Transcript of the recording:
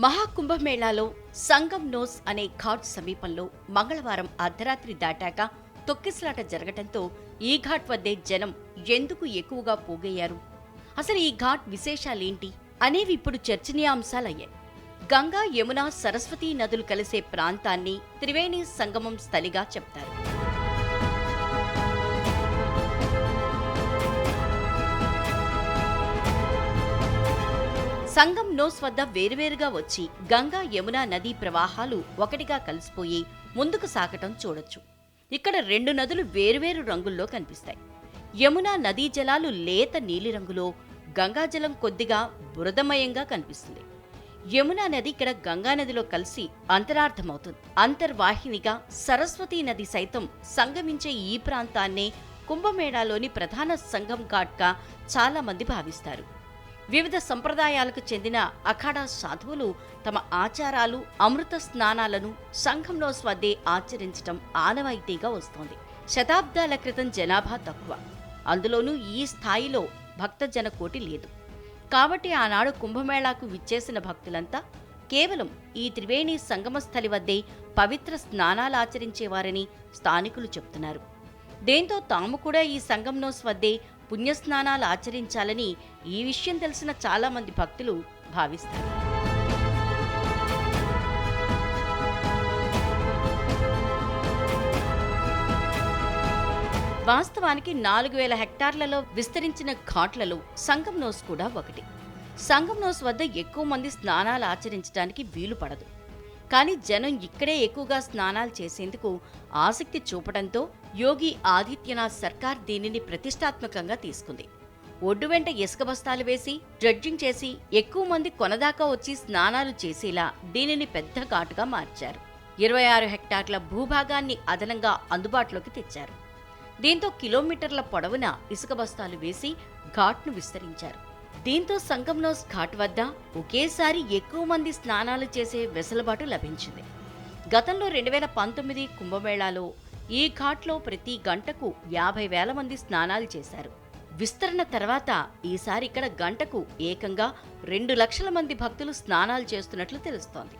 మహాకుంభమేళాలో సంగం nose అనే ఘాట్ సమీపంలో మంగళవారం అర్ధరాత్రి దాటాక తొక్కిసలాట జరగటంతో ఈ ఘాట్ వద్దే జనం ఎందుకు ఎక్కువగా పోగయ్యారు, అసలు ఈ ఘాట్ విశేషాలేంటి అనేవి ఇప్పుడు చర్చనీయాంశాలయ్యాయి. గంగా, యమున, సరస్వతీ నదులు కలిసే ప్రాంతాన్ని త్రివేణి సంగమం స్థలిగా చెప్తారు. సంగం నోస్ వద్ద వేరువేరుగా వచ్చి గంగా, యమున నదీ ప్రవాహాలు ఒకటిగా కలిసిపోయి ముందుకు సాగటం చూడొచ్చు. ఇక్కడ రెండు నదులు వేరువేరు రంగుల్లో కనిపిస్తాయి. యమున నదీ జలాలు లేత నీలిరంగులో, గంగాజలం కొద్దిగా బురదమయంగా కనిపిస్తుంది. యమునా నది ఇక్కడ గంగానదిలో కలిసి అంతరార్థమవుతుంది. అంతర్వాహినిగా సరస్వతీ నది సైతం సంగమించే ఈ ప్రాంతాన్నే కుంభమేళాలోని ప్రధాన సంగం ఘాట్గా చాలా మంది భావిస్తారు. వివిధ సంప్రదాయాలకు చెందిన అఖాడా సాధువులు తమ ఆచారాలు, అమృత స్నానాలను సంఘంలో వద్దే ఆచరించటం ఆనవాయితీగా వస్తోంది. శతాబ్దాల క్రితం జనాభా తక్కువ, అందులోనూ ఈ స్థాయిలో భక్తజన కోటి లేదు. కాబట్టి ఆనాడు కుంభమేళాకు విచ్చేసిన భక్తులంతా కేవలం ఈ త్రివేణి సంగమస్థలి వద్దే పవిత్ర స్నానాలాచరించేవారని స్థానికులు చెప్తున్నారు. దీంతో తాము కూడా ఈ సంగంలో వద్దే పుణ్యస్నానాలు ఆచరించాలని ఈ విషయం తెలిసిన చాలా మంది భక్తులు భావిస్తారు. వాస్తవానికి 4000 హెక్టార్లలో విస్తరించిన ఘాట్లలో సంగం నోస్ కూడా ఒకటి. సంగం నోస్ వద్ద ఎక్కువ మంది స్నానాలు ఆచరించడానికి వీలు పడదు. కానీ జనం ఇక్కడే ఎక్కువగా స్నానాలు చేసేందుకు ఆసక్తి చూపడంతో యోగి ఆదిత్యనాథ్ సర్కార్ దీనిని ప్రతిష్టాత్మకంగా తీసుకుంది. ఒడ్డు వెంట ఇసుక బస్తాలు వేసి డ్రెడ్జింగ్ చేసి ఎక్కువ మంది కొనదాకా వచ్చి స్నానాలు చేసేలా దీనిని పెద్ద ఘాటుగా మార్చారు. 26 హెక్టార్ల భూభాగాన్ని అదనంగా అందుబాటులోకి తెచ్చారు. దీంతో కిలోమీటర్ల పొడవున ఇసుక బస్తాలు వేసి ఘాట్ను విస్తరించారు. దీంతో సంగం నోస్ ఘాట్ వద్ద ఒకేసారి ఎక్కువ మంది స్నానాలు చేసే వెసులుబాటు లభించింది. గతంలో 2019 కుంభమేళాలో ఈ ఘాట్లో ప్రతి గంటకు 50,000 మంది స్నానాలు చేశారు. విస్తరణ తర్వాత ఈసారి ఇక్కడ గంటకు ఏకంగా 2 లక్షల మంది భక్తులు స్నానాలు చేస్తున్నట్లు తెలుస్తోంది.